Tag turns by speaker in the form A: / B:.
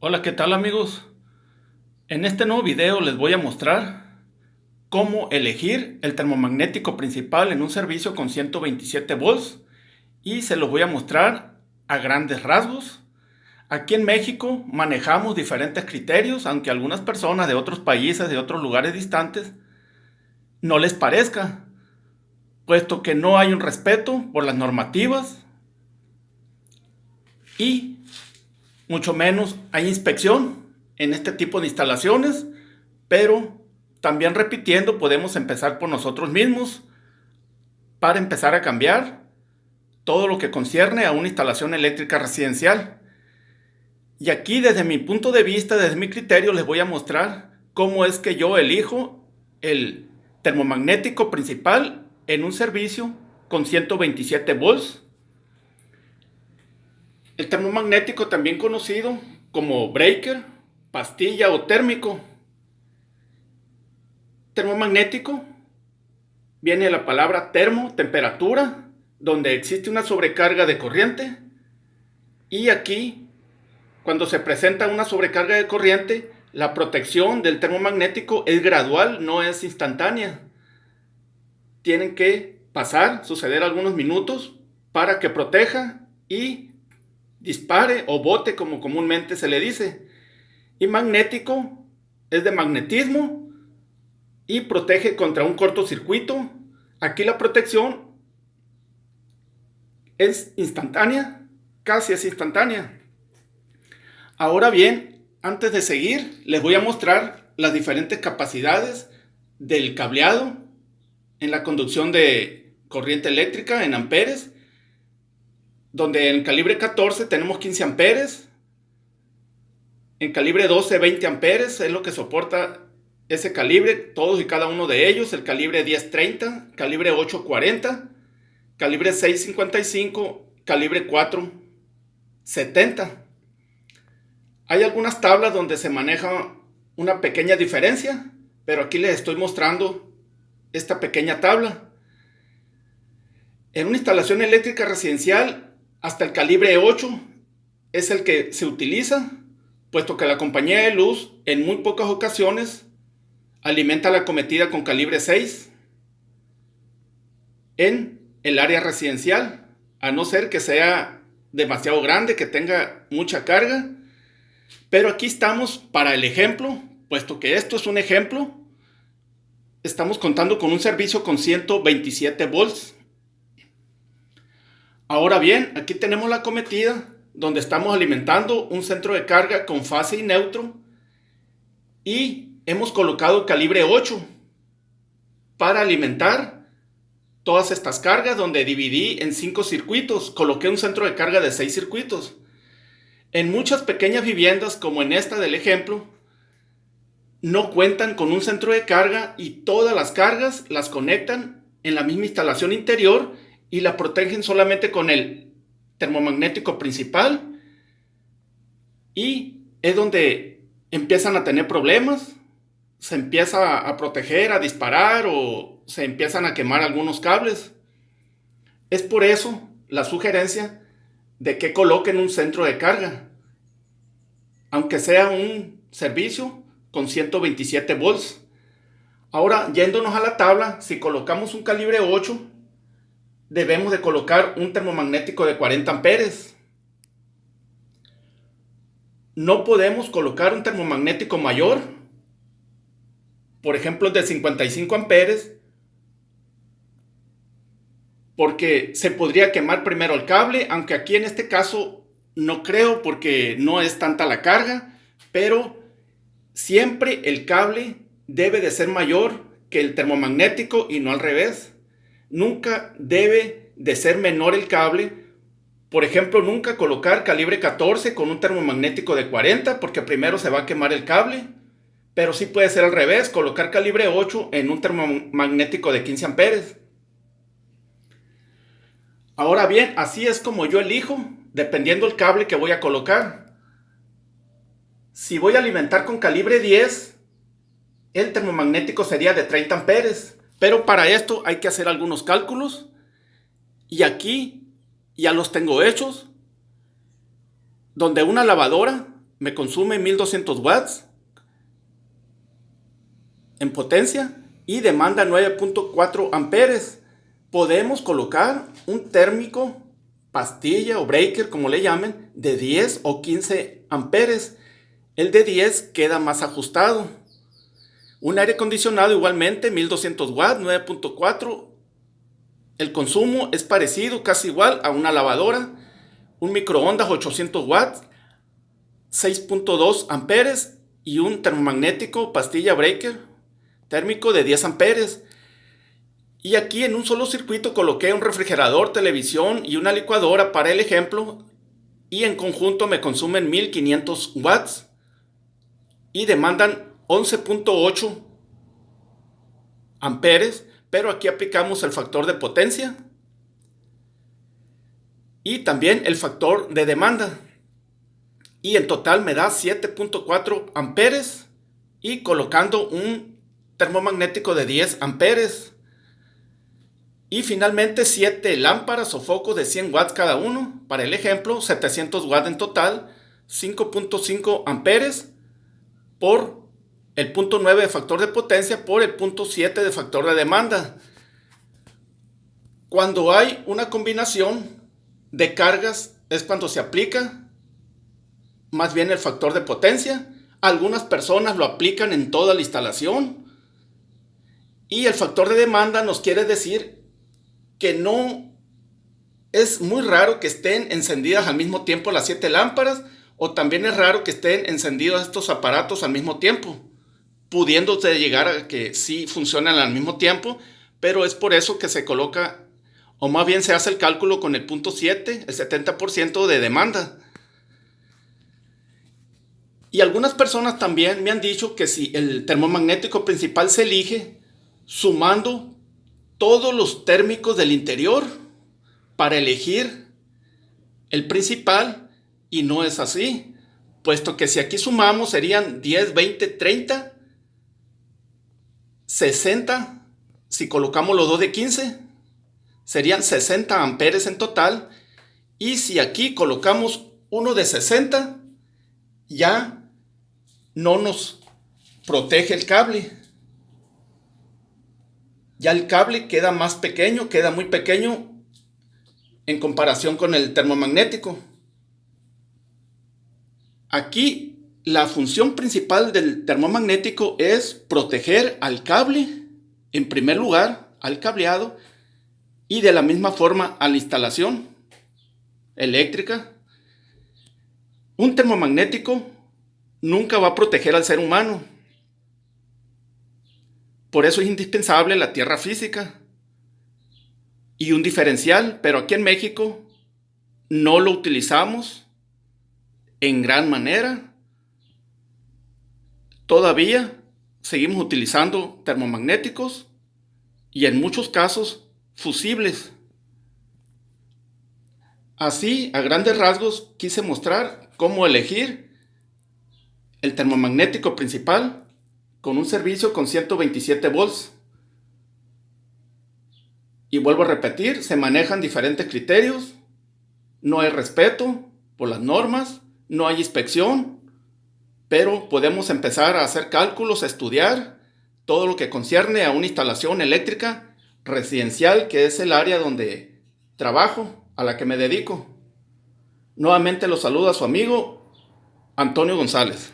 A: Hola, ¿qué tal amigos? En este nuevo video les voy a mostrar cómo elegir el termomagnético principal en un servicio con 127 volts y se los voy a mostrar a grandes rasgos. Aquí en México manejamos diferentes criterios, aunque a algunas personas de otros países, de otros lugares distantes, no les parezca, puesto que no hay un respeto por las normativas y mucho menos hay inspección en este tipo de instalaciones. Pero también repitiendo, podemos empezar por nosotros mismos para empezar a cambiar todo lo que concierne a una instalación eléctrica residencial. Y aquí, desde mi punto de vista, desde mi criterio, les voy a mostrar cómo es que yo elijo el termomagnético principal en un servicio con 127 volts. El termomagnético, también conocido como breaker, pastilla o térmico. Termomagnético viene la palabra termo, temperatura, donde existe una sobrecarga de corriente. Y aquí, cuando se presenta una sobrecarga de corriente, la protección del termomagnético es gradual, no es instantánea. Tienen que suceder algunos minutos para que proteja y dispare o bote, como comúnmente se le dice. Y magnético es de magnetismo y protege contra un cortocircuito. Aquí la protección es instantánea, casi es instantánea. Ahora bien, antes de seguir, les voy a mostrar las diferentes capacidades del cableado en la conducción de corriente eléctrica en amperes, donde en calibre 14 tenemos 15 amperes, en calibre 12 20 amperes es lo que soporta ese calibre, todos y cada uno de ellos, el calibre 1030, calibre 840, calibre 655, calibre 470. Hay algunas tablas donde se maneja una pequeña diferencia, pero aquí les estoy mostrando esta pequeña tabla. En una instalación eléctrica residencial, hasta el calibre 8 es el que se utiliza, puesto que la compañía de luz en muy pocas ocasiones alimenta la cometida con calibre 6 en el área residencial, a no ser que sea demasiado grande, que tenga mucha carga. Pero aquí estamos para el ejemplo, puesto que esto es un ejemplo. Estamos contando con un servicio con 127 volts. Ahora bien, aquí tenemos la cometida donde estamos alimentando un centro de carga con fase y neutro y hemos colocado calibre 8 para alimentar todas estas cargas, donde dividí en 5 circuitos, coloqué un centro de carga de 6 circuitos. En muchas pequeñas viviendas, como en esta del ejemplo, no cuentan con un centro de carga y todas las cargas las conectan en la misma instalación interior y la protegen solamente con el termomagnético principal, y es donde empiezan a tener problemas, se empieza a proteger, a disparar o se empiezan a quemar algunos cables. Es por eso la sugerencia de que coloquen un centro de carga, aunque sea un servicio con 127 volts. Ahora, yéndonos a la tabla, si colocamos un calibre 8, debemos de colocar un termomagnético de 40 amperes. No podemos colocar un termomagnético mayor, por ejemplo de 55 amperes, porque se podría quemar primero el cable, aunque aquí en este caso no creo, porque no es tanta la carga, pero siempre el cable debe de ser mayor que el termomagnético y no al revés. Nunca debe de ser menor el cable. Por ejemplo, nunca colocar calibre 14 con un termomagnético de 40, porque primero se va a quemar el cable. Pero sí puede ser al revés, colocar calibre 8 en un termomagnético de 15 amperes. Ahora bien, así es como yo elijo, dependiendo el cable que voy a colocar. Si voy a alimentar con calibre 10, el termomagnético sería de 30 amperes. Pero para esto hay que hacer algunos cálculos. Y aquí ya los tengo hechos, donde una lavadora me consume 1200 watts en potencia y demanda 9.4 amperes. Podemos colocar un térmico, pastilla o breaker, como le llamen, de 10 o 15 amperes. El de 10 queda más ajustado. Un aire acondicionado igualmente, 1200 watts, 9.4. El consumo es parecido, casi igual a una lavadora. Un microondas 800 watts, 6.2 amperes. Y un termomagnético, pastilla breaker, térmico de 10 amperes. Y aquí en un solo circuito coloqué un refrigerador, televisión y una licuadora para el ejemplo. Y en conjunto me consumen 1500 watts. Y demandan 11.8 amperes. Pero aquí aplicamos el factor de potencia. Y también el factor de demanda. Y en total me da 7.4 amperes. Y colocando un termomagnético de 10 amperes. Y finalmente 7 lámparas o focos de 100 watts cada uno. Para el ejemplo, 700 watts en total. 5.5 amperes por el punto 9 de factor de potencia por el punto 7 de factor de demanda. Cuando hay una combinación de cargas es cuando se aplica más bien el factor de potencia. Algunas personas lo aplican en toda la instalación. Y el factor de demanda nos quiere decir que no es muy raro que estén encendidas al mismo tiempo las 7 lámparas, o también es raro que estén encendidos estos aparatos al mismo tiempo, pudiéndose llegar a que sí funcionan al mismo tiempo, pero es por eso que se coloca, o más bien se hace el cálculo con el punto 7, el 70% de demanda. Y algunas personas también me han dicho que si el termomagnético principal se elige sumando todos los térmicos del interior para elegir el principal, y no es así, puesto que si aquí sumamos serían 10, 20, 30, 60, si colocamos los dos de 15, serían 60 amperes en total, y si aquí colocamos uno de 60, ya no nos protege el cable. Ya el cable queda más pequeño, queda muy pequeño en comparación con el termomagnético. Aquí la función principal del termomagnético es proteger al cable, en primer lugar, al cableado, y de la misma forma a la instalación eléctrica. Un termomagnético nunca va a proteger al ser humano. Por eso es indispensable la tierra física y un diferencial, pero aquí en México no lo utilizamos en gran manera. Todavía seguimos utilizando termomagnéticos y en muchos casos fusibles. Así, a grandes rasgos, quise mostrar cómo elegir el termomagnético principal con un servicio con 127 volts. Y vuelvo a repetir, se manejan diferentes criterios, no hay respeto por las normas, no hay inspección, pero podemos empezar a hacer cálculos, a estudiar todo lo que concierne a una instalación eléctrica residencial, que es el área donde trabajo, a la que me dedico. Nuevamente los saluda su amigo Antonio González.